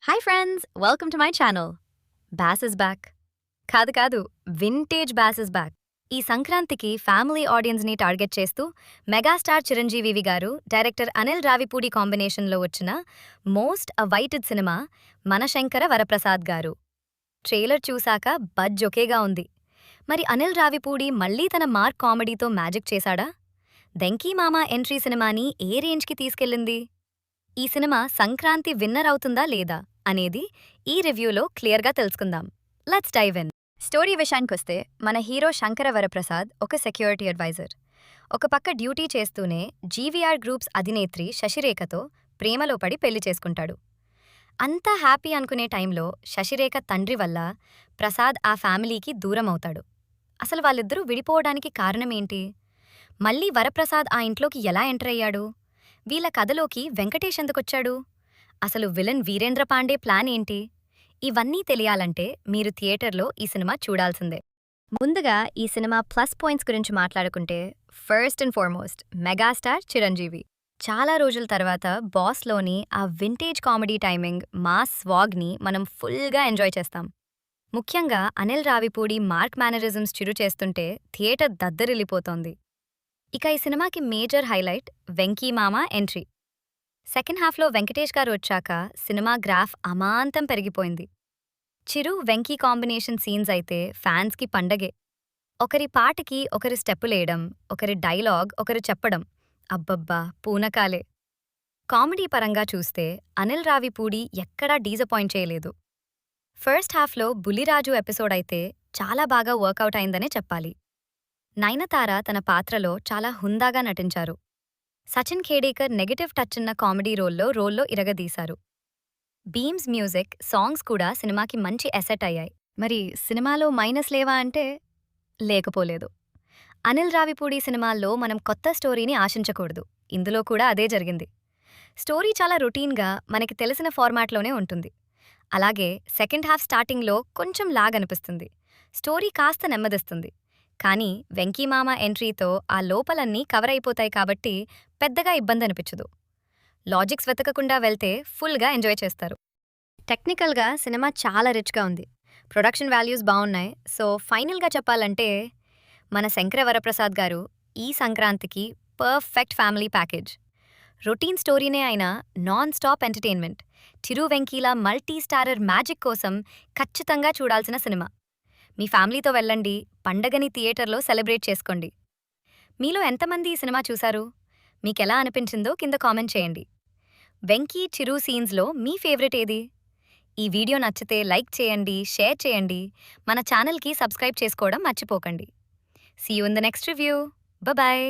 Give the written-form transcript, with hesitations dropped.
Hi friends, welcome to my channel. Bass is back. కాదు, vintage bass is back. ఈ సంక్రాంతికి family ఆడియన్స్ని target చేస్తూ మెగాస్టార్ చిరంజీవి గారు, డైరెక్టర్ అనిల్ రావిపూడి కాంబినేషన్లో వచ్చిన మోస్ట్ అవైటెడ్ సినిమా మన శంకర వరప్రసాద్ గారు. ట్రైలర్ చూశాక బజ్ ఒకేగా ఉంది. మరి అనిల్ రావిపూడి మళ్ళీ తన మార్క్ కామెడీతో మ్యాజిక్ చేశాడా? వెంకీ మామ ఎంట్రీ సినిమాని ఏ రేంజ్కి తీసుకెళ్ళింది? ఈ సినిమా సంక్రాంతి విన్నర్ అవుతుందా లేదా అనేది ఈ రివ్యూలో క్లియర్గా తెలుసుకుందాం. Let's dive in. స్టోరీ విషయానికొస్తే మన హీరో శంకర వరప్రసాద్ ఒక సెక్యూరిటీ అడ్వైజర్. ఒక పక్క డ్యూటీ చేస్తూనే జీవీఆర్ గ్రూప్స్ అధినేత్రి శశిరేఖతో ప్రేమలో పడి పెళ్లి చేసుకుంటాడు. అంతా హ్యాపీ అనుకునే టైంలో శశిరేఖ తండ్రి వల్ల ప్రసాద్ ఆ ఫ్యామిలీకి దూరం అవుతాడు. అసలు వాళ్ళిద్దరూ విడిపోవడానికి కారణమేంటి? మళ్ళీ వరప్రసాద్ ఆ ఇంట్లోకి ఎలా ఎంటర్ అయ్యాడు? వీళ్ళ కథలోకి వెంకటేష్ ఎందుకొచ్చాడు? అసలు విలన్ వీరేంద్ర పాండే ప్లాన్ ఏంటి? ఇవన్నీ తెలియాలంటే మీరు థియేటర్లో ఈ సినిమా చూడాల్సిందే. ముందుగా ఈ సినిమా ప్లస్ పాయింట్స్ గురించి మాట్లాడుకుంటే, first and foremost megastar Chiranjeevi. చాలా రోజుల తర్వాత బాస్లోని ఆ వింటేజ్ కామెడీ టైమింగ్, మాస్ స్వాగ్ని మనం ఫుల్గా ఎంజాయ్ చేస్తాం. ముఖ్యంగా అనిల్ రావిపూడి మార్క్ మేనరిజమ్స్ చిరు చేస్తుంటే థియేటర్ దద్దరిల్లిపోతోంది. ఇక ఈ సినిమాకి మేజర్ హైలైట్ వెంకీ మామ ఎంట్రీ. సెకండ్ హాఫ్లో వెంకటేష్ గారు వచ్చాక సినిమా గ్రాఫ్ అమాంతం పెరిగిపోయింది. చిరు వెంకీ కాంబినేషన్ సీన్స్ అయితే ఫ్యాన్స్కి పండగే. ఒకరి పాటకి ఒకరి స్టెప్పులేయడం, ఒకరి డైలాగ్ ఒకరు చెప్పడం, అబ్బబ్బా పూనకాలే. కామెడీ పరంగా చూస్తే అనిల్ రావిపూడి ఎక్కడా డీజపాయింట్ చేయలేదు. ఫస్ట్ హాఫ్లో బులిరాజు ఎపిసోడ్ అయితే చాలా బాగా వర్కౌట్ అయిందనే చెప్పాలి. నయనతార తన పాత్రలో చాలా హుందాగా నటించారు. సచిన్ ఖేడేకర్ నెగటివ్ టచ్ ఉన్న కామెడీ రోల్లో ఇరగదీశారు. బీమ్స్ మ్యూజిక్, సాంగ్స్ కూడా సినిమాకి మంచి ఎసెట్ అయ్యాయి. మరి సినిమాలో మైనస్ లేవా అంటే లేకపోలేదు. అనిల్ రావిపూడి సినిమాల్లో మనం కొత్త స్టోరీని ఆశించకూడదు. ఇందులో కూడా అదే జరిగింది. స్టోరీ చాలా రొటీన్గా మనకి తెలిసిన ఫార్మాట్లోనే ఉంటుంది. అలాగే సెకండ్ హాఫ్ స్టార్టింగ్లో కొంచెం లాగ్ అనిపిస్తుంది. స్టోరీ కాస్త నెమ్మదిస్తుంది. కానీ వెంకీమామ ఎంట్రీతో ఆ లోపలన్నీ కవర్ అయిపోతాయి కాబట్టి పెద్దగా ఇబ్బంది అనిపించదు. లాజిక్స్ వెతకకుండా వెళ్తే ఫుల్గా ఎంజాయ్ చేస్తారు. టెక్నికల్గా సినిమా చాలా రిచ్గా ఉంది. ప్రొడక్షన్ వాల్యూస్ బాగున్నాయి. సో ఫైనల్గా చెప్పాలంటే మన శంకర వరప్రసాద్ గారు ఈ సంక్రాంతికి పర్ఫెక్ట్ ఫ్యామిలీ ప్యాకేజ్. రొటీన్ స్టోరీనే అయినా నాన్ స్టాప్ ఎంటర్టైన్మెంట్. చిరు వెంకీలా మల్టీ స్టారర్ మ్యాజిక్ కోసం ఖచ్చితంగా చూడాల్సిన సినిమా. మీ ఫ్యామిలీతో వెళ్ళండి, పండగని థియేటర్లో సెలబ్రేట్ చేసుకోండి. మీలో ఎంతమంది ఈ సినిమా చూశారు? మీకెలా అనిపించిందో కింద కామెంట్ చేయండి. వెంకీ, చిరు సీన్స్లో మీ ఫేవరెట్ ఏది? ఈ వీడియో నచ్చితే లైక్ చేయండి, షేర్ చేయండి, మన ఛానల్కి సబ్స్క్రైబ్ చేసుకోవడం మర్చిపోకండి. See you in the next review. Bye.